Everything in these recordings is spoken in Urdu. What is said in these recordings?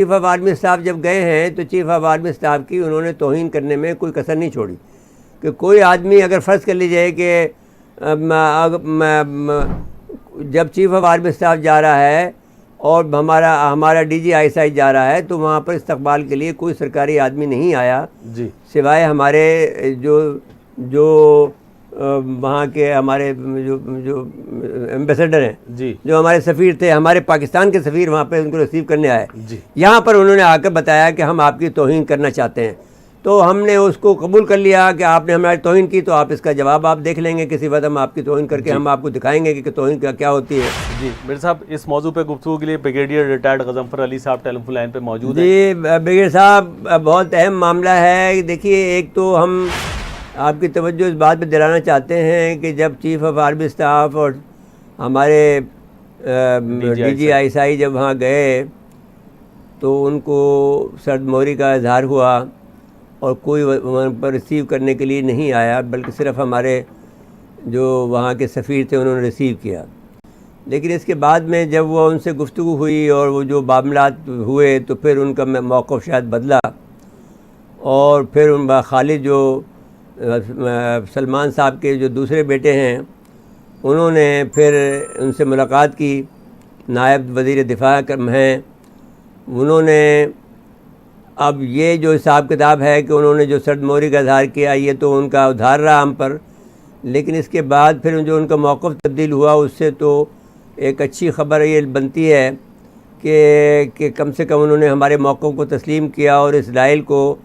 چیف آف آرمی اسٹاف جب گئے ہیں تو چیف آف آرمی اسٹاف کی انہوں نے توہین کرنے میں کوئی کسر نہیں چھوڑی کہ کوئی آدمی اگر فرض کر لیجئے کہ جب چیف آف آرمی اسٹاف جا رہا ہے اور ہمارا ڈی جی آئی SI جا رہا ہے تو وہاں پر استقبال کے لیے کوئی سرکاری آدمی نہیں آیا جی سوائے ہمارے جو وہاں کے ہمارے جو ایمبیسڈر ہیں جی جو ہمارے سفیر تھے, ہمارے پاکستان کے سفیر وہاں پہ ان کو ریسیو کرنے آئے. جی یہاں پر انہوں نے آ کر بتایا کہ ہم آپ کی توہین کرنا چاہتے ہیں, تو ہم نے اس کو قبول کر لیا کہ آپ نے ہماری توہین کی تو آپ اس کا جواب آپ دیکھ لیں گے کسی وقت, ہم آپ کی توہین کر کے ہم آپ کو دکھائیں گے کہ توہین کیا ہوتی ہے. جی مرزا صاحب, اس موضوع پہ گفتگو کے لیے بریگیڈیئر ریٹائرڈ غضنفر علی صاحب ٹیلی فون لائن پہ موجود ہیں. جی بریگیڈیئر صاحب, بہت اہم معاملہ ہے. دیکھیے, ایک تو ہم آپ کی توجہ اس بات پہ دلانا چاہتے ہیں کہ جب چیف آف آرمی اسٹاف اور ہمارے ڈی جی آئی SI جب وہاں گئے تو ان کو سرد موری کا اظہار ہوا اور کوئی وہاں پر ریسیو کرنے کے لیے نہیں آیا, بلکہ صرف ہمارے جو وہاں کے سفیر تھے انہوں نے ریسیو کیا. لیکن اس کے بعد میں جب وہ ان سے گفتگو ہوئی اور وہ جو معاملات ہوئے تو پھر ان کا موقف شاید بدلا, اور پھر ان خالد جو سلمان صاحب کے جو دوسرے بیٹے ہیں انہوں نے پھر ان سے ملاقات کی. نائب وزیر دفاع ہیں, انہوں نے اب یہ جو حساب کتاب ہے کہ انہوں نے جو سرد موری کا اظہار کیا یہ تو ان کا ادھار رہا ہم پر, لیکن اس کے بعد پھر جو ان کا موقف تبدیل ہوا اس سے تو ایک اچھی خبر یہ بنتی ہے کہ کم سے کم انہوں نے ہمارے موقف کو تسلیم کیا اور اسرائیل کو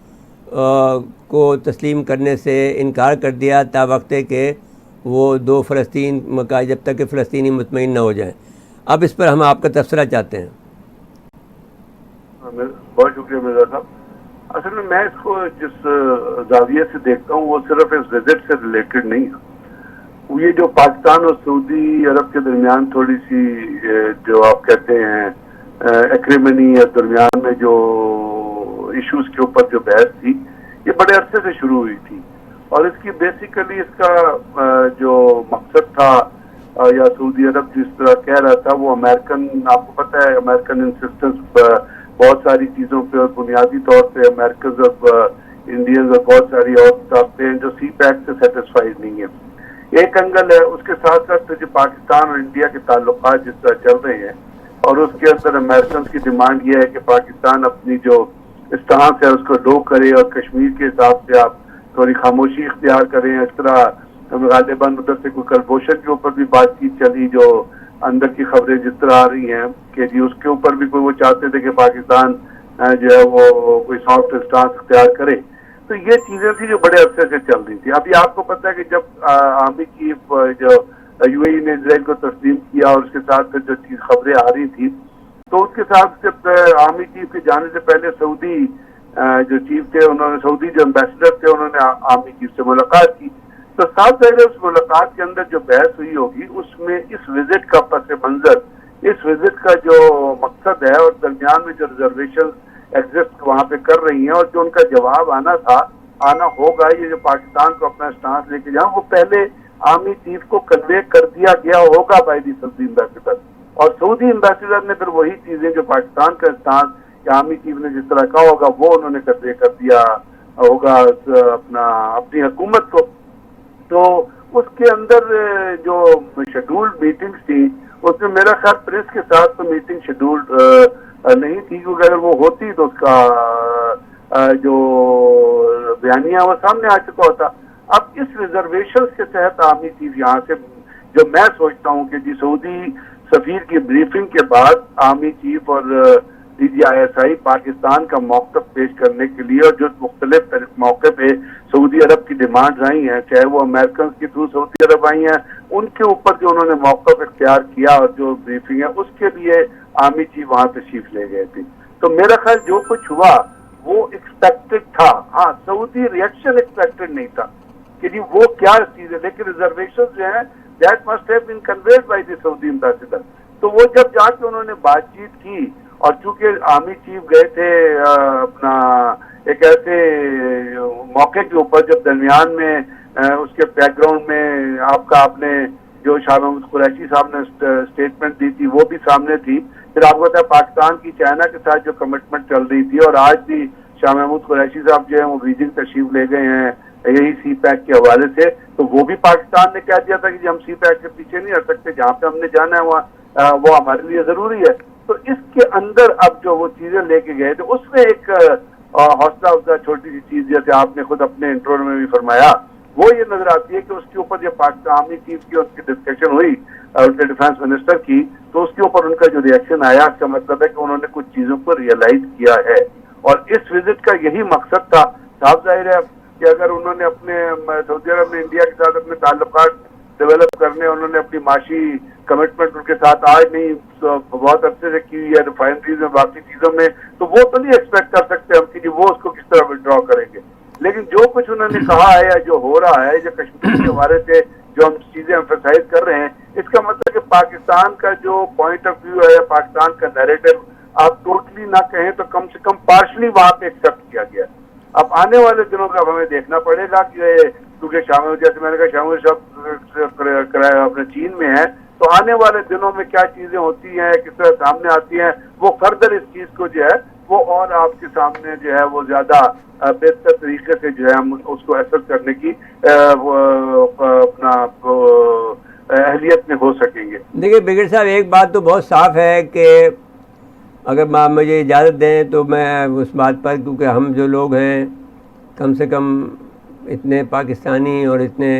تسلیم کرنے سے انکار کر دیا تا وقت کہ وہ 2 فلسطین کا, جب تک کہ فلسطینی مطمئن نہ ہو جائیں. اب اس پر ہم آپ کا تبصرہ چاہتے ہیں. بہت شکریہ مرزا صاحب. اصل میں اس کو جس زاویے سے دیکھتا ہوں وہ صرف اس وزٹ سے ریلیٹڈ نہیں ہے. یہ جو پاکستان اور سعودی عرب کے درمیان تھوڑی سی جو آپ کہتے ہیں ایکریمنی یا درمیان میں جو ایشوز کے اوپر جو بحث تھی یہ بڑے عرصے سے شروع ہوئی تھی, اور اس کی بیسیکلی اس کا جو مقصد تھا یا سعودی عرب جس طرح کہہ رہا تھا وہ امریکن, آپ کو پتہ ہے امریکن انسسٹنس بہت ساری چیزوں پہ اور بنیادی طور پہ امریکنز اور انڈینز اور بہت ساری اور طاقتیں ہیں جو سی پیک سے سیٹسفائیڈ نہیں ہیں. ایک اینگل ہے. اس کے ساتھ ساتھ جو پاکستان اور انڈیا کے تعلقات جس طرح چل رہے ہیں اور اس کے اندر امریکنز کی ڈیمانڈ یہ ہے کہ پاکستان اپنی جو اسٹانس ہے اس کو لو کرے اور کشمیر کے حساب سے آپ تھوڑی خاموشی اختیار کریں. اس طرح غالباً ادھر سے کوئی کلبھوشن کے اوپر بھی بات چیت چلی, جو اندر کی خبریں جس طرح آ رہی ہیں کہ جی اس کے اوپر بھی کوئی وہ چاہتے تھے کہ پاکستان جو ہے وہ کوئی سافٹ اسٹانس اختیار کرے. تو یہ چیزیں تھی جو بڑے عرصے سے چل رہی تھی. ابھی آپ کو پتہ ہے کہ جب آرمی چیف جو UAE نے اسرائیل کو تسلیم کیا اور اس کے ساتھ پھر جو چیز خبریں آ رہی تھی تو اس کے ساتھ جب آرمی چیف کے جانے سے پہلے سعودی جو چیف تھے انہوں نے, سعودی جو امبیسڈر تھے انہوں نے آرمی چیف سے ملاقات کی. تو ساتھ پہلے اس ملاقات کے اندر جو بحث ہوئی ہوگی اس میں اس وزٹ کا پس منظر, اس وزٹ کا جو مقصد ہے اور درمیان میں جو ریزرویشن ایگزسٹ وہاں پہ کر رہی ہیں اور جو ان کا جواب آنا ہوگا, یہ جو پاکستان کو اپنا اسٹانس لے کے جائیں وہ پہلے آرمی چیف کو کنوے کر دیا گیا ہوگا بائی دی سعودی امبیسڈر, اور سعودی امبیسڈر نے پھر وہی چیزیں جو پاکستان کا اسٹانس یا آرمی چیف نے جس طرح کہا ہوگا وہ انہوں نے کنوے کر دیا ہوگا اپنی حکومت کو. تو اس کے اندر جو شیڈولڈ میٹنگز تھی اس میں میرا خیال پریس کے ساتھ تو میٹنگ شیڈولڈ نہیں تھی, کیونکہ اگر وہ ہوتی تو اس کا جو بیانیہ وہ سامنے آ چکا ہوتا. اب اس ریزرویشنز کے تحت آرمی چیف یہاں سے, جو میں سوچتا ہوں کہ جی سعودی سفیر کی بریفنگ کے بعد آرمی چیف اور DGI پاکستان کا موقف پیش کرنے کے لیے اور جو مختلف موقع پہ سعودی عرب کی ڈیمانڈ آئی ہیں, چاہے وہ امریکنز کے تھرو سعودی عرب آئی ہیں, ان کے اوپر جو انہوں نے موقف اختیار کیا اور جو بریفنگ ہے اس کے لیے آرمی چیف وہاں تشریف لے گئے تھے. تو میرا خیال جو کچھ ہوا وہ ایکسپیکٹڈ تھا. ہاں, سعودی ریئیکشن ایکسپیکٹڈ نہیں تھا کہ جی وہ کیا چیز ہے, لیکن ریزرویشن جو ہیں that must have been conveyed by the Saudi ambassador. تو وہ جب جا کے انہوں نے بات چیت کی, اور چونکہ آرمی چیف گئے تھے اپنا ایک ایسے موقع کے اوپر جب درمیان میں اس کے بیک گراؤنڈ میں آپ نے جو شاہ محمود قریشی صاحب نے اسٹیٹمنٹ دی تھی وہ بھی سامنے تھی پھر آپ کو پتا ہے پاکستان کی چائنا کے ساتھ جو کمٹمنٹ چل رہی تھی، اور آج بھی شاہ محمود قریشی صاحب جو ہیں وہ بیجنگ تشریف لے گئے ہیں یہی سی پیک کے حوالے سے، تو وہ بھی پاکستان نے کہہ دیا تھا کہ ہم سی پیک کے پیچھے نہیں ہٹ سکتے، جہاں پہ ہم نے جانا ہے وہاں وہ ہمارے لیے ضروری ہے. تو اس کے اندر اب جو وہ چیزیں لے کے گئے تو اس میں ایک حوصلہ افزا چھوٹی سی چیز جیسے آپ نے خود اپنے انٹرو میں بھی فرمایا، وہ یہ نظر آتی ہے کہ اس کے اوپر جب پاکستان آرمی چیف کی اس کی ڈسکشن ہوئی ان کے ڈیفینس منسٹر کی، تو اس کے اوپر ان کا جو ریئیکشن آیا، اس کا مطلب ہے کہ انہوں نے کچھ چیزوں کو ریئلائز کیا ہے. اور اس وزٹ کا یہی مقصد تھا. صاف ظاہر ہے کہ اگر انہوں نے اپنے سعودی عرب نے انڈیا کے ساتھ اپنے تعلقات ڈیولپ کرنے، انہوں نے اپنی معاشی کمٹمنٹ ان کے ساتھ آج نہیں بہت عرصے سے کی ہے ریفائنریز میں باقی چیزوں میں، تو وہ تو نہیں ایکسپیکٹ کر سکتے ہم کہ وہ اس کو کس طرح ودرا کریں گے. لیکن جو کچھ انہوں نے کہا ہے یا جو ہو رہا ہے، جو کشمیر کے حوالے سے جو ہم چیزیں ایمفیسائز کر رہے ہیں، اس کا مطلب کہ پاکستان کا جو پوائنٹ آف ویو ہے یا پاکستان کا نیریٹو آپ ٹوٹلی نہ کہیں تو کم سے کم پارشلی وہاں پہ ایکسیپٹ کیا گیا. اب آنے والے دنوں کا ہمیں دیکھنا پڑے گا کہ کیونکہ شامل، جیسے میں نے کہا شامل صاحب اپنے چین میں ہے، تو آنے والے دنوں میں کیا چیزیں ہوتی ہیں، کس طرح سامنے آتی ہیں، وہ فردر اس چیز کو جو ہے وہ اور آپ کے سامنے جو ہے وہ زیادہ بہتر طریقے سے جو ہے ہم اس کو ایسر کرنے کی اپنا اہلیت میں ہو سکیں گے. دیکھیے بگڑ صاحب، ایک بات تو بہت صاف ہے کہ اگر مجھے اجازت دیں تو میں اس بات پر، کیونکہ ہم جو لوگ ہیں کم سے کم اتنے پاکستانی اور اتنے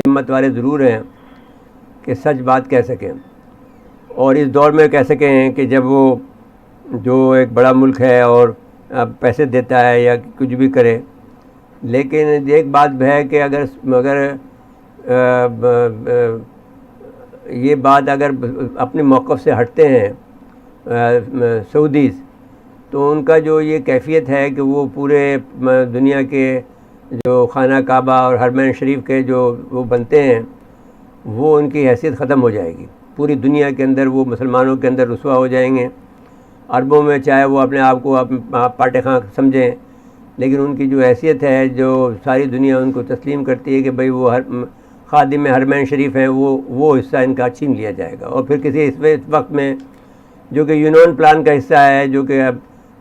ہمت والے ضرور ہیں کہ سچ بات کہہ سکیں، اور اس دور میں کہہ سکیں کہ جب وہ جو ایک بڑا ملک ہے اور پیسے دیتا ہے یا کچھ بھی کرے، لیکن ایک بات ہے کہ اگر یہ بات اگر اپنے موقف سے ہٹتے ہیں سعودیز، تو ان کا جو یہ کیفیت ہے کہ وہ پورے دنیا کے جو خانہ کعبہ اور حرمین شریف کے جو وہ بنتے ہیں، وہ ان کی حیثیت ختم ہو جائے گی. پوری دنیا کے اندر وہ مسلمانوں کے اندر رسوا ہو جائیں گے. عربوں میں چاہے وہ اپنے آپ کو پاٹے خاں سمجھیں، لیکن ان کی جو حیثیت ہے، جو ساری دنیا ان کو تسلیم کرتی ہے کہ بھئی وہ خادم حرمین شریف ہیں، وہ حصہ ان کا چھین لیا جائے گا. اور پھر کسی اس وقت میں جو کہ یونین پلان کا حصہ ہے، جو کہ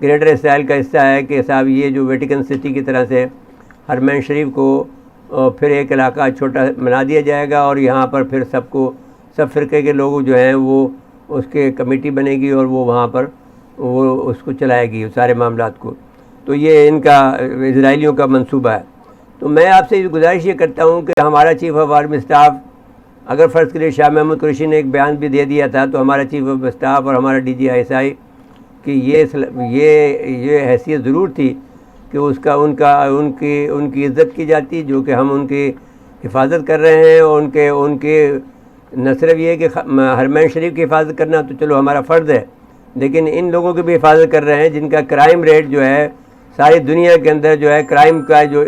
گریٹر اسرائیل کا حصہ ہے، کہ صاحب یہ جو ویٹیکن سٹی کی طرح سے حرمین شریف کو پھر ایک علاقہ چھوٹا بنا دیا جائے گا، اور یہاں پر پھر سب فرقے کے لوگ جو ہیں وہ اس کے کمیٹی بنے گی اور وہ وہاں پر وہ اس کو چلائے گی سارے معاملات کو. تو یہ ان کا اسرائیلیوں کا منصوبہ ہے. تو میں آپ سے گزارش یہ کرتا ہوں کہ ہمارا چیف آف آرمی اسٹاف، اگر فرض کریے شاہ محمود قریشی نے ایک بیان بھی دے دیا تھا، تو ہمارا چیف آف اسٹاف اور ہمارا ڈی جی ISI کہ یہ حیثیت ضرور تھی کہ ان کی عزت کی جاتی، جو کہ ہم ان کی حفاظت کر رہے ہیں. اور ان کے نہ صرف یہ کہ حرمین شریف کی حفاظت کرنا تو چلو ہمارا فرض ہے، لیکن ان لوگوں کی بھی حفاظت کر رہے ہیں جن کا کرائم ریٹ جو ہے ساری دنیا کے اندر جو ہے کرائم کا جو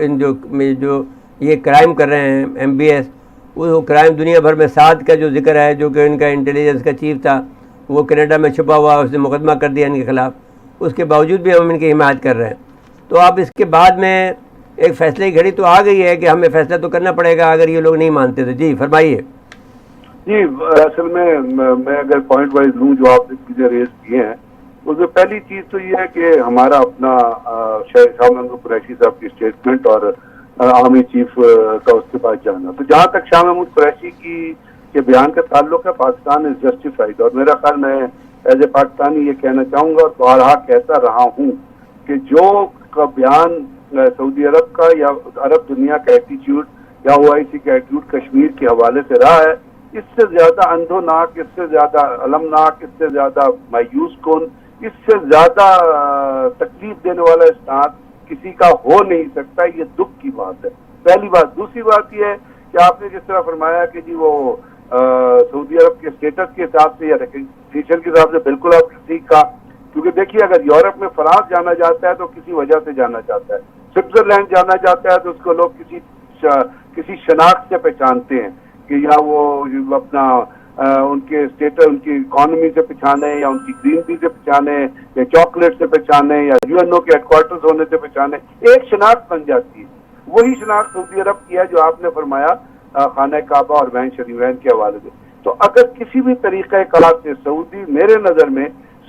یہ کرائم کر رہے ہیں MBS، وہ کرائم دنیا بھر میں 7 کا جو ذکر ہے، جو کہ ان کا انٹیلیجنس کا چیف تھا، وہ کینیڈا میں چھپا ہوا، اس نے مقدمہ کر دیا ان کے خلاف. اس کے باوجود بھی ہم ان کی حمایت کر رہے ہیں. تو اب اس کے بعد میں ایک فیصلے کی گھڑی تو آ گئی ہے کہ ہمیں فیصلہ تو کرنا پڑے گا اگر یہ لوگ نہیں مانتے تو. جی فرمائیے. جی اصل میں اگر پوائنٹ وائز لوں جو آپ نے چیزیں ریز کیے ہیں، اس میں پہلی چیز تو یہ ہے کہ ہمارا اپنا شاہ محمود قریشی صاحب کی اسٹیٹمنٹ اور آرمی چیف کا اس کے بعد جانا. تو جہاں تک شاہ محمود قریشی کے بیان کا تعلق ہے، پاکستان از جسٹیفائڈ، اور میرا خیال میں ایز اے پاکستانی یہ کہنا چاہوں گا اور بارہا کہتا رہا ہوں کہ جو کا بیان سعودی عرب کا یا عرب دنیا کا ایٹیچیوڈ یا OIC کا ایٹیچیوڈ کشمیر کے حوالے سے رہا ہے، اس سے زیادہ اندھوناک، اس سے زیادہ المناک، اس سے زیادہ مایوس کن، اس سے زیادہ تکلیف دینے والا اسٹانس کسی کا ہو نہیں سکتا. یہ دکھ کی بات ہے، پہلی بات. دوسری بات یہ ہے کہ آپ نے جس طرح فرمایا کہ جی وہ سعودی عرب کے اسٹیٹس کے حساب سے یا ریکگنیشن کے حساب سے، بالکل آپ نے ٹھیک کہا. کیونکہ دیکھیے اگر یورپ میں فرانس جانا جاتا ہے تو کسی وجہ سے جانا جاتا ہے، سوئٹزرلینڈ جانا جاتا ہے تو اس کو لوگ کسی شناخت سے پہچانتے ہیں کہ یا وہ اپنا ان کے اسٹیٹس، ان کی اکانومی سے پہچانے، یا ان کی گرین ٹی سے پہچانے، یا چاکلیٹ سے پہچانے، یا UNO کے ہیڈ کوارٹرز ہونے سے پہچانے. ایک شناخت بن جاتی ہے. وہی شناخت سعودی عرب کی ہے جو آپ نے فرمایا خانہ کعبہ اور وین شریفین کے حوالے سے. تو اگر کسی بھی طریقہ کار سے سعودی، میرے نظر میں